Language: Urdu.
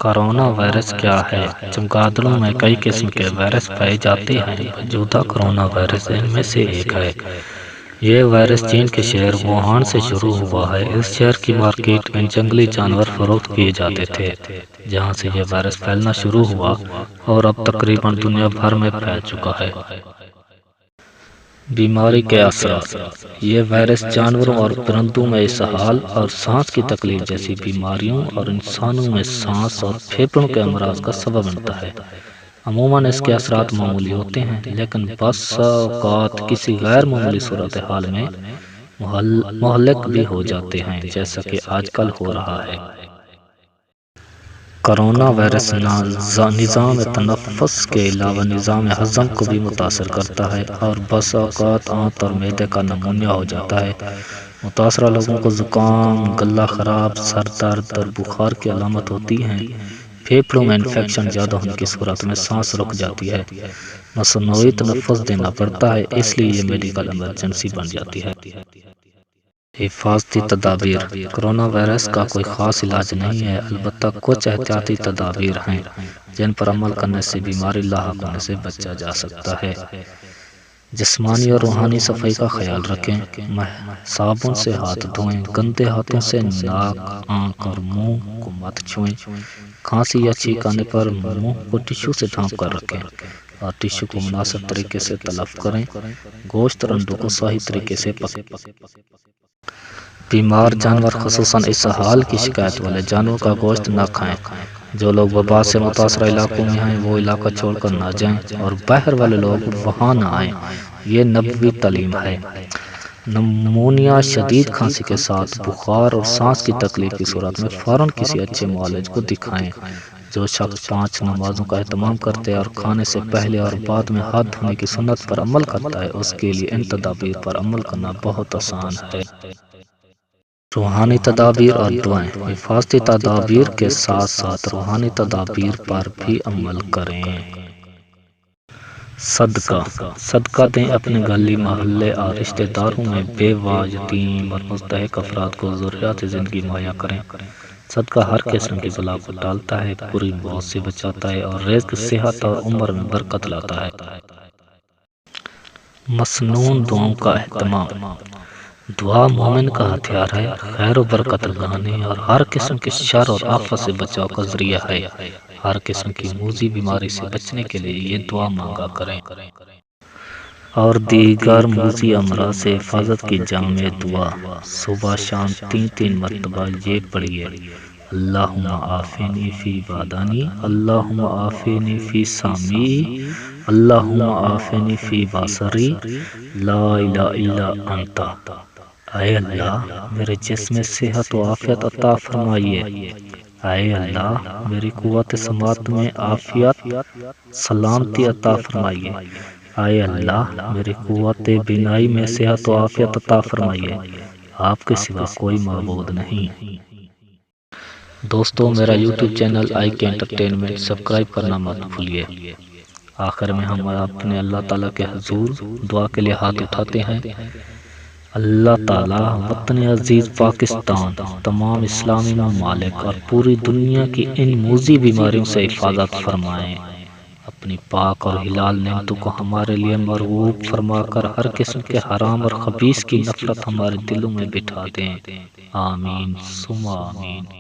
کرونا وائرس کیا ہے؟ چمگادڑوں میں کئی قسم کے وائرس پائے جاتے ہیں۔ موجودہ کرونا وائرس ان میں سے ایک ہے۔ یہ وائرس چین کے شہر ووہان سے شروع ہوا ہے۔ اس شہر کی مارکیٹ میں جنگلی جانور فروخت کیے جاتے تھے، جہاں سے یہ وائرس پھیلنا شروع ہوا اور اب تقریباً دنیا بھر میں پھیل چکا ہے۔ بیماری کے اثرات: یہ وائرس جانوروں اور پرندوں میں اسہال اور سانس کی تکلیف جیسی بیماریوں اور انسانوں میں سانس اور پھیپھڑوں کے امراض کا سبب بنتا ہے۔ عموماً اس کے اثرات معمولی ہوتے ہیں، لیکن بعض اوقات کسی غیر معمولی صورتحال میں مہلک بھی ہو جاتے ہیں، جیسا کہ آج کل ہو رہا ہے۔ کرونا وائرس نظام تنفس کے علاوہ نظام ہضم کو بھی متاثر کرتا ہے اور بعض اوقات آنت اور معدے کا نمونیا ہو جاتا ہے۔ متاثرہ لوگوں کو زکام، گلا خراب، سر درد اور بخار کی علامت ہوتی ہیں۔ پھیپھڑوں میں انفیکشن زیادہ ہونے کی صورت میں سانس رک جاتی ہے، مصنوعی تنفس دینا پڑتا ہے، اس لیے یہ میڈیکل ایمرجنسی بن جاتی ہے۔ حفاظتی تدابیر: کرونا وائرس کا کوئی خاص علاج نہیں ہے، البتہ کچھ احتیاطی تدابیر ہیں جن پر عمل کرنے سے بیماری لاحق ہونے سے بچا جا سکتا ہے۔ جسمانی اور روحانی صفائی کا خیال رکھیں۔ صابن سے ہاتھ دھوئیں، گندے ہاتھوں سے ناک، آنکھ اور منہ کو مت چھوئیں۔ کھانسی یا چھینک آنے پر منہ کو ٹشو سے ڈھانپ کر رکھیں اور ٹشو کو مناسب طریقے سے تلف کریں۔ گوشت اور انڈوں کو صحیح طریقے سے پکائیں۔ بیمار جانور خصوصاً اسہال کی شکایت والے جانوروں کا گوشت نہ کھائیں۔ جو لوگ وبا سے متاثرہ علاقوں میں ہیں وہ علاقہ چھوڑ کر نہ جائیں اور باہر والے لوگ وہاں نہ آئیں۔ یہ نبوی تعلیم ہے۔ نمونیا، شدید کھانسی کے ساتھ بخار اور سانس کی تکلیف کی صورت میں فوراً کسی اچھے معالج کو دکھائیں۔ جو شخص 5 نمازوں کا اہتمام کرتے اور کھانے سے پہلے اور بعد میں ہاتھ دھونے کی سنت پر عمل کرتا ہے، اس کے لیے ان تدابیر پر عمل کرنا بہت آسان ہے۔ روحانی تدابیر اور دعائیں: حفاظتی تدابیر کے ساتھ ساتھ روحانی تدابیر پر بھی عمل کریں۔ صدقہ دیں۔ اپنے گلی محلے اور رشتہ داروں میں بیوہ، یتیم اور مضطہق افراد کو ضروریات زندگی مہیا کریں۔ صدقہ ہر قسم کی بلا کو ٹالتا ہے، بری موت سے بچاتا ہے اور رزق، صحت اور عمر میں برکت لاتا ہے۔ مسنون دعاؤں کا اہتمام: دعا مومن کا ہتھیار ہے، خیر و برکت لانے اور ہر قسم کے شر اور آفت سے بچاؤ کا ذریعہ ہے۔ ہر قسم کی موذی بیماری سے بچنے کے لیے یہ دعا مانگا کریں اور دیگر موذی امراض سے حفاظت کی جامع دعا صبح شام 3 مرتبہ یہ پڑھیے: اللہم عافنی فی بدنی، اللہم عافنی فی سمعی، اللہم عافنی فی بصری، لا الہ الا انت۔ اے اللہ میرے جسم میں صحت و عافیت عطا فرمائیے۔ اے اللہ میری قوت سماعت میں عافیت سلامتی عطا فرمائیے۔ اے اللہ میری قوت بینائی میں صحت و عافیت عطا فرمائیے۔ آپ کے سوا کوئی معبود نہیں۔ دوستو، میرا یوٹیوب چینل آئی کے انٹرٹینمنٹ سبسکرائب کرنا مت بھولیے۔ آخر میں ہم اپنے اللہ تعالیٰ کے حضور دعا کے لیے ہاتھ اٹھاتے ہیں۔ اللہ تعالیٰ وطن عزیز پاکستان، تمام اسلامی ممالک اور پوری دنیا کی ان موذی بیماریوں سے حفاظت فرمائیں۔ اپنی پاک اور حلال نعمتوں کو ہمارے لیے مرغوب فرما کر ہر قسم کے حرام اور خبیث کی نفرت ہمارے دلوں میں بٹھا دیں۔ آمین ثم آمین۔